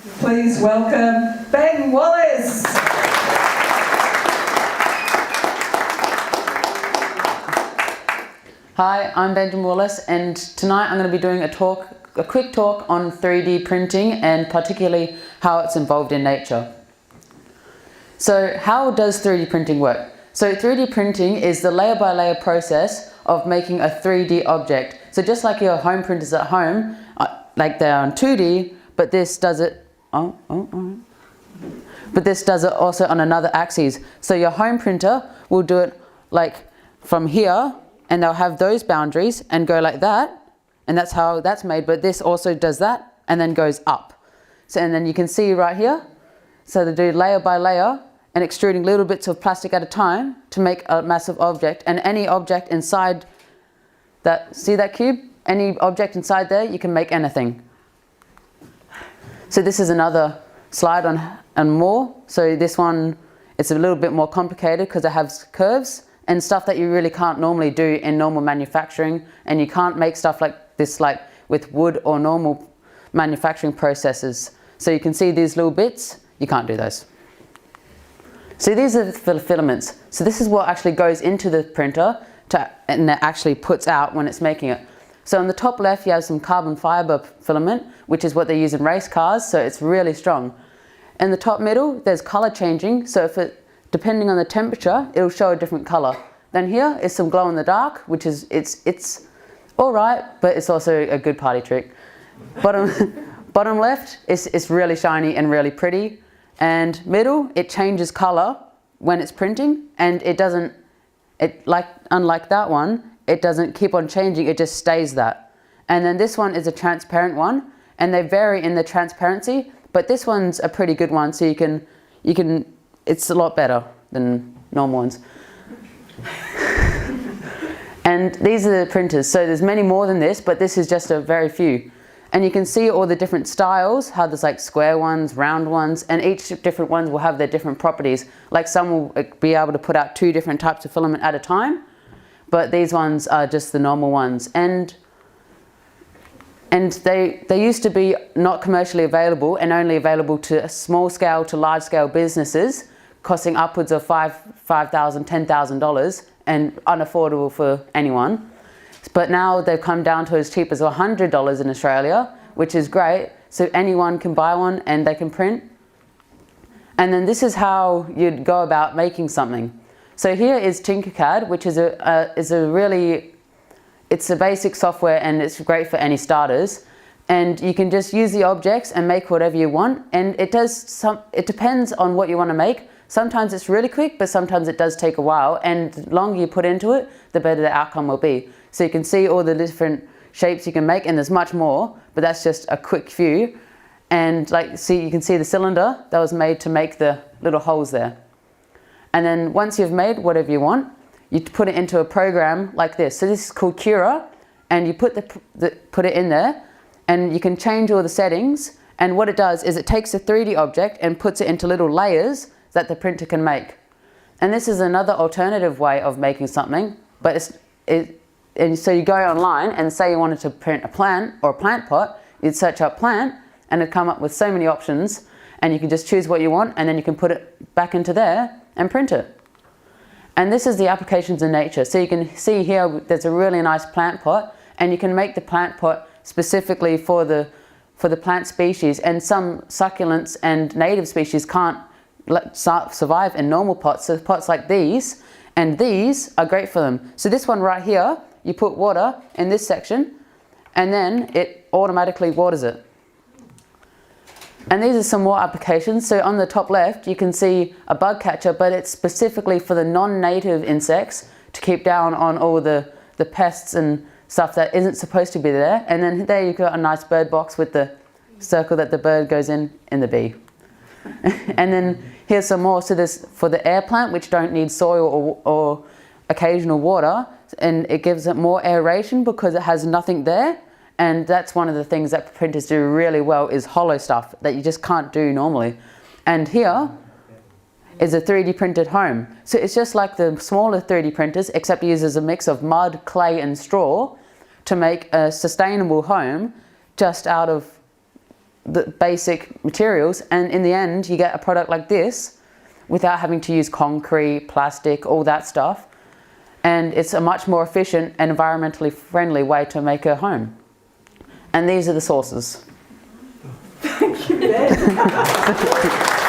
Please welcome Ben Wallace. Hi, I'm Ben Wallace, and tonight I'm going to be doing a quick talk on 3D printing and particularly how it's involved in nature. So how does 3D printing work? So 3D printing is the layer by layer process of making a 3D object. So just like your home printers at home, like they're on 2D, but this does it, but this does it also on another axis. So your home printer will do it like from here, and they'll have those boundaries and go like that, and that's how that's made, but this also does that and then goes up. So, and then you can see right here, so they do layer by layer and extruding little bits of plastic at a time to make a massive object, and any object inside that, see that cube? Any object inside there, you can make anything. So this is another slide on more. So this one, it's a little bit more complicated because it has curves and stuff that you really can't normally do in normal manufacturing, and you can't make stuff like this like with wood or normal manufacturing processes. So you can see these little bits, you can't do those. So these are the filaments. So this is what actually goes into the printer and it actually puts out when it's making it. So on the top left you have some carbon fiber filament, which is what they use in race cars, so it's really strong. In the top middle there's color changing, so if it, depending on the temperature, it'll show a different color. Then here is some glow in the dark, which is, it's all right, but it's also a good party trick. Bottom left is really shiny and really pretty. And middle, it changes color when it's printing, and it doesn't, unlike that one, it doesn't keep on changing, it just stays that. And then this one is a transparent one, and they vary in the transparency, but this one's a pretty good one, so you can, it's a lot better than normal ones. And these are the printers, so there's many more than this, but this is just a very few. And you can see all the different styles, how there's like square ones, round ones, and each different ones will have their different properties. Like some will be able to put out 2 different types of filament at a time, but these ones are just the normal ones. And they used to be not commercially available and only available to small scale to large scale businesses, costing upwards of $5,000, $10,000 and unaffordable for anyone. But now they've come down to as cheap as $100 in Australia, which is great. So anyone can buy one and they can print. And then this is how you'd go about making something. So here is Tinkercad, which is it's a basic software and it's great for any starters. And you can just use the objects and make whatever you want. And it depends on what you want to make. Sometimes it's really quick, but sometimes it does take a while. And the longer you put into it, the better the outcome will be. So you can see all the different shapes you can make, and there's much more, but that's just a quick few. And like, see, you can see the cylinder that was made to make the little holes there. And then once you've made whatever you want, you put it into a program like this. So this is called Cura, and you put it in there, and you can change all the settings. And what it does is it takes a 3D object and puts it into little layers that the printer can make. And this is another alternative way of making something, but and so you go online and say you wanted to print a plant or a plant pot, you'd search up plant and it'd come up with so many options, and you can just choose what you want and then you can put it back into there and print it. And this is the applications in nature. So you can see here there's a really nice plant pot, and you can make the plant pot specifically for the plant species, and some succulents and native species can't survive in normal pots. So pots like these and these are great for them. So this one right here, you put water in this section and then it automatically waters it. And these are some more applications. So on the top left you can see a bug catcher, but it's specifically for the non-native insects to keep down on all the pests and stuff that isn't supposed to be there. And then there you've got a nice bird box with the circle that the bird goes in the bee. And then here's some more. So this for the air plant, which don't need soil or occasional water, and it gives it more aeration because it has nothing there. And that's one of the things that printers do really well, is hollow stuff that you just can't do normally. And here is a 3D printed home. So it's just like the smaller 3D printers, except it uses a mix of mud, clay and straw to make a sustainable home just out of the basic materials, and in the end you get a product like this without having to use concrete, plastic, all that stuff. And it's a much more efficient and environmentally friendly way to make a home. And these are the sources. Thank you, Ben.